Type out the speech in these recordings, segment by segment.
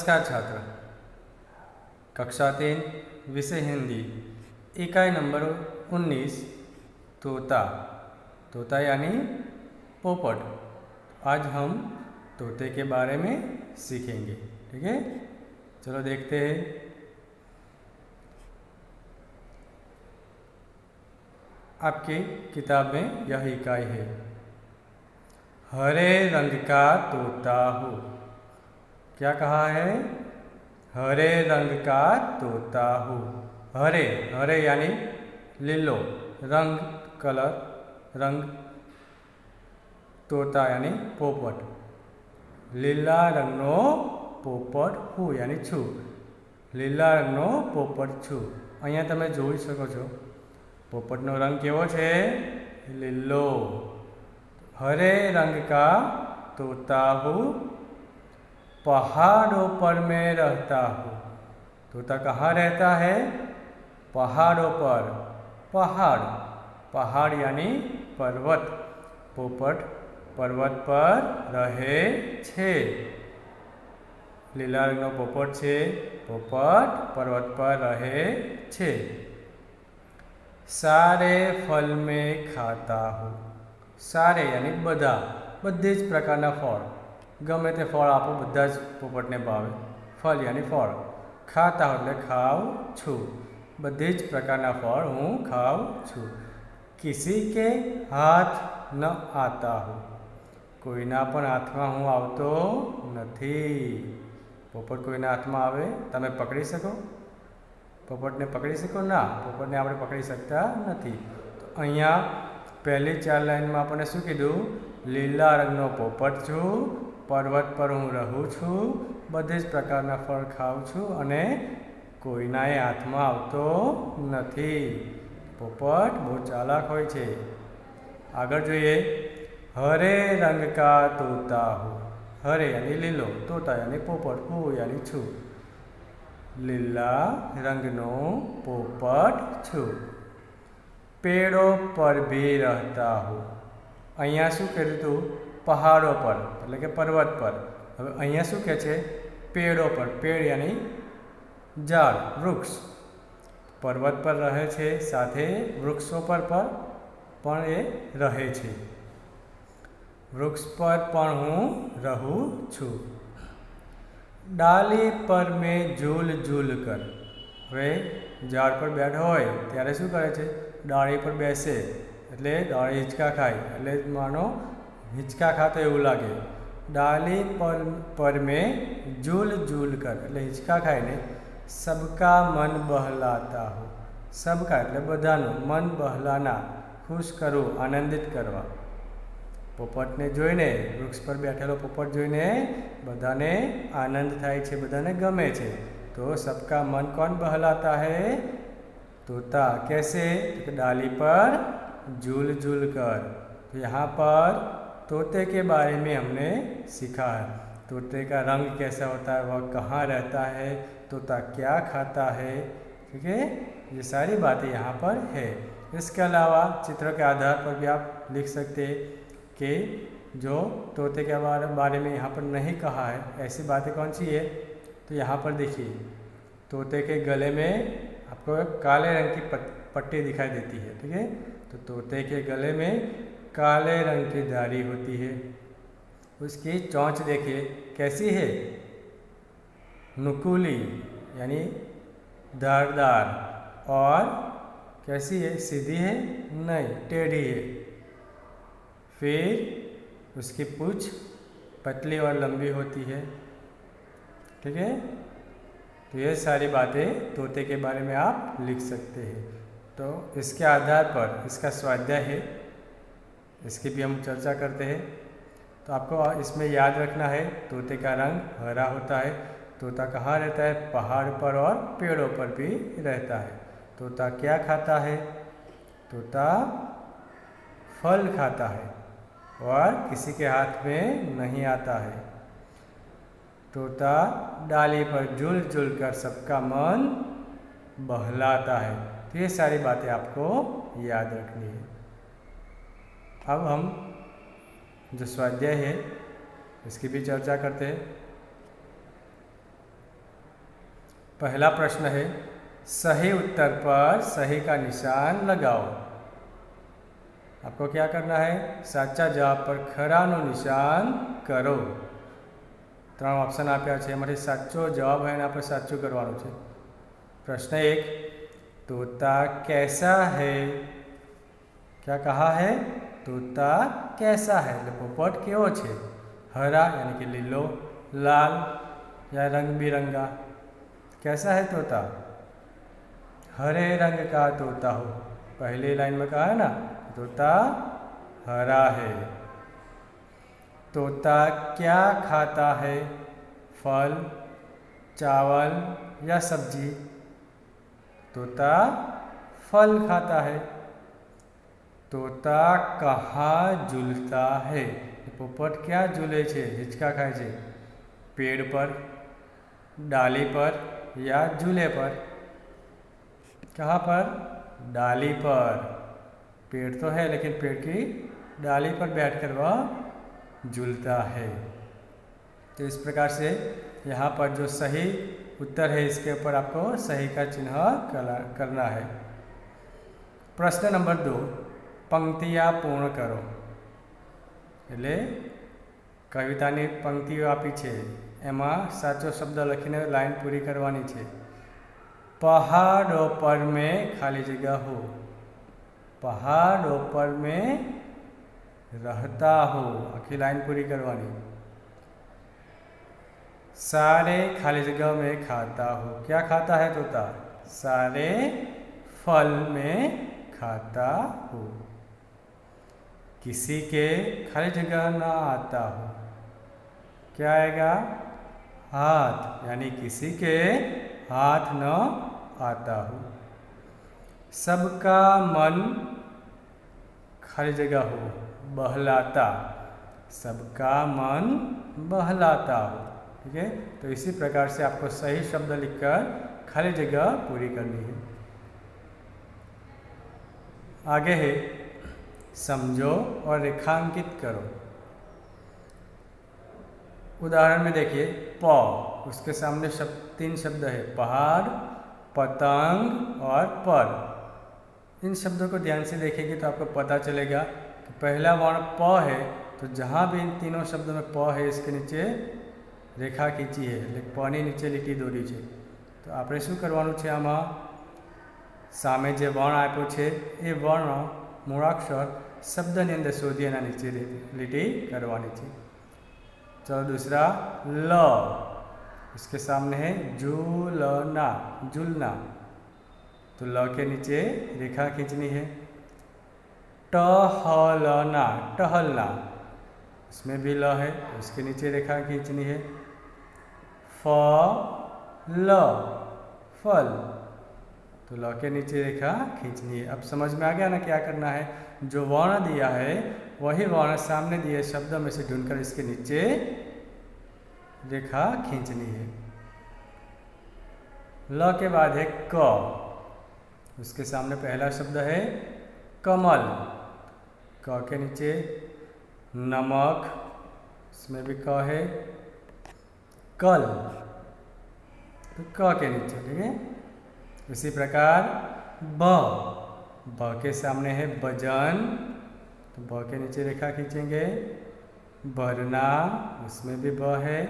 नमस्कार छात्र। कक्षा 3 विषय हिंदी, इकाई नंबर 19 तोता। तोता यानी पोपट। आज हम तोते के बारे में सीखेंगे। ठीक है, चलो देखते हैं। आपकी किताब में यह इकाई है। हरे रंग का तोता हो। क्या कहा है? हरे रंग का तोता हो। हरे हरे यानी लीलो, रंग कलर, रंग, तोता यानी पोपट। લીલા રંગનો પોપટ હું यानी છું। લીલા રંગનો પોપટ છું। અહીંયા તમે જોઈ શકો છો પોપટનો રંગ કેવો છે? લીલો। हरे रंग का तोता हूँ, पहाड़ों पर मैं रहता हूँ। तोता कहाँ रहता है? पहाड़ों पर। पहाड़, पहाड़ यानी पर्वत। पोपट पर्वत पर रहे छे। લીલા રંગનો પોપટ છે, પોપટ પર્વત પર રહે છે। सारे फल में खाता हूँ। सारे यानी બધા, બધી જ પ્રકારના ફળ, ગમે તે ફળ આપો બધા જ પોપટને ભાવે। ફળ यानी ફળ। ખાતા હું એટલે ખાઉં છું, બધી જ પ્રકારના ફળ હું ખાઉં છું। किसी के हाथ न आता हूँ। કોઈના પણ હાથમાં હું આવતો નથી। પોપટ કોઈના હાથમાં આવે તમે પકડી શકો? પોપટને પકડી શકો? ના, પોપટને આપણે પકડી શકતા નથી। તો અહીંયા પહેલી 4 લાઈનમાં આપણને શું કીધું? લીલા રંગનો પોપટ છું, પર્વત પર હું રહું છું, બધી જ પ્રકારના ફળ ખાઉં છું અને કોઈનાએ હાથમાં આવતો નથી। પોપટ બહુ ચાલાક હોય છે। આગળ જોઈએ। हरे रंग का तोता हूँ। हरे यानी लीलो, तोता यानी पोपट, हूँ यानी छू। લીલા રંગનો પોપટ છું, पेड़ों पर भी रहता हूँ। અહીંયા શું કર્યું હતું? પહાડો પર એટલે કે પર્વત પર। હવે અહીંયા શું કહે છે? પેડો પર। પેડ यानी ઝાડ, વૃક્ષ। પર્વત પર રહે છે, સાથે વૃક્ષો પર પણ એ રહે છે। વૃક્ષ પર પણ હું રહું છું। डाली पर में झूल झूल कर। હવે ઝાડ પર બેઠો હોય ત્યારે શું કરે છે? ડાળી પર બેસે એટલે ડાળી હિંચકા ખાય, એટલે માનો હિંચકા ખાતો એવું લાગે। डाली पर में झूल झूल कर એટલે હિંચકા ખાઈને सबका मन बहलाता हो। सबका એટલે બધાનું, મન બહલાના ખુશ કરવું, આનંદિત કરવા। પોપટને જોઈને, વૃક્ષ પર બેઠેલો પોપટ જોઈને બધાને આનંદ થાય છે, બધાને ગમે છે। तो सबका मन कौन बहलाता है? तोता। कैसे? तो डाली पर झूल झूल कर। तो यहाँ पर तोते के बारे में हमने सीखा है। तोते का रंग कैसा होता है, वह कहाँ रहता है, तोता क्या खाता है। ठीक है, ये सारी बातें यहाँ पर है। इसके अलावा चित्र के आधार पर भी आप लिख सकते हैं कि जो तोते के बारे में यहाँ पर नहीं कहा है, ऐसी बातें कौन सी है। तो यहाँ पर देखिए, तोते के गले में आपको काले रंग की पट्टी दिखाई देती है। ठीक है, तो तोते के गले में काले रंग की धारी होती है। उसकी चोंच देखिए कैसी है? नुकीली यानी धारदार। और कैसी है? सीधी है? नहीं, टेढ़ी है। फिर उसकी पूंछ पतली और लंबी होती है। ठीक है, तो ये सारी बातें तोते के बारे में आप लिख सकते हैं। तो इसके आधार पर इसका स्वाध्याय है, इसकी भी हम चर्चा करते हैं। तो आपको इसमें याद रखना है, तोते का रंग हरा होता है। तोता कहाँ रहता है? पहाड़ पर और पेड़ों पर भी रहता है। तोता क्या खाता है? तोता फल खाता है और किसी के हाथ में नहीं आता है। तोता डाली पर झूल झूल कर सबका मन बहलाता है। तो ये सारी बातें आपको याद रखनी है। अब हम जो स्वाध्याय है इसकी भी चर्चा करते हैं। पहला प्रश्न है, सही उत्तर पर सही का निशान लगाओ। आपको क्या करना है? साचा जवाब पर खराનો નિશાન કરો। 3 ऑप्शन આપ્યા છે, એમાંથી સાચો જવાબ है આપણે સાચું કરવાનું છે। प्रश्न 1, तोता कैसा है? क्या कहा है? तोता कैसा है એટલે પોપટ કેવો છે? हरा यानी कि लीलो, लाल या रंग बिरंगा। कैसा है तोता? हरे रंग का तोता हो। पहली लाइन में कहा है ना, तोता हरा है। तोता क्या खाता है? फल, चावल या सब्जी? तोता फल खाता है। तोता कहाँ झूलता है? पोपट क्या झूले छे, हिचका खाए छे? पेड़ पर, डाली पर या झूले पर? कहाँ पर? डाली पर। पेड़ तो है लेकिन पेड़ की डाली पर बैठकर वह झूलता है। तो इस प्रकार से यहाँ पर जो सही उत्तर है इसके ऊपर आपको सही का चिन्ह करना है। प्रश्न नंबर 2, पंक्तियाँ पूर्ण करो। એટલે કવિતાની પંક્તિઓ આપી છે, એમાં સાચો શબ્દ લખીને લાઈન પૂરી કરવાની છે। पहाड़ों पर में खाली जगह हो। पहाड़ों पर में रहता हो, आखी लाइन पूरी करवानी। सारे खाली जगह में खाता हो। क्या खाता है तोता? सारे फल में खाता हो। किसी के खाली जगह न आता हो। क्या आएगा? हाथ, यानी किसी के हाथ न आता हो। सबका मन खाली जगह हो, बहलाता। सबका मन बहलाता हो। ठीक है, तो इसी प्रकार से आपको सही शब्द लिखकर खाली जगह पूरी करनी है। आगे है, समझो और रेखांकित करो। उदाहरण में देखिए, प, उसके सामने 3 शब्द है, पहाड़, पतंग और पर। इन शब्दों को ध्यान से देखेंगे तो आपको पता चलेगा कि पहला वर्ण प है, तो जहाँ भी इन तीनों शब्दों में प है इसके नीचे रेखा खींची है, लेकिन प ની નીચે લીટી દોરી છે। તો આપણે શું કરવાનું છે? આમાં સામે જે વर्ण આપ્યો છે એ વर्ण મૂળાક્ષર શબ્દની અંદર શોધી એના નીચે લીટી કરવાની છે। चलो दूसरा, ल, इसके सामने है झूलना, झूलना, तो ल के नीचे रेखा खींचनी है। टहलना, टहलना, इसमें भी ल है, इसके नीचे रेखा खींचनी है। फल, फल, तो ल के नीचे रेखा खींचनी है। अब समझ में आ गया ना क्या करना है? जो वर्ण दिया है वही वर्ण सामने दिए शब्द में से ढूंढकर इसके नीचे रेखा खींचनी है। ल के बाद है क, उसके सामने पहला शब्द है कमल। क के नीचे नमक, इसमें भी क है। कल, तो क के नीचे, ठीक है। इसी प्रकार ब, ब के सामने है वजन, तो ब के नीचे रेखा खींचेंगे। भरना, उसमें भी ब है।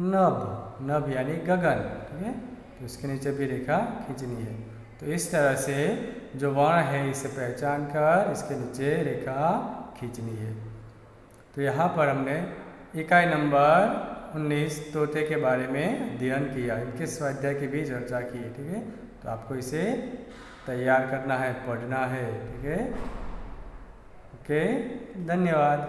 नभ, नभ यानी गगन, ठीक है, तो इसके नीचे भी रेखा खींचनी है। तो इस तरह से जो वर्ण है इसे पहचान कर इसके नीचे रेखा खींचनी है। तो यहाँ पर हमने इकाई नंबर 19 तोते के बारे में अध्ययन किया, इनके स्वाध्याय की भी चर्चा की, ठीक है। तो आपको इसे तैयार करना है, पढ़ना है, ठीक है। ओके, धन्यवाद।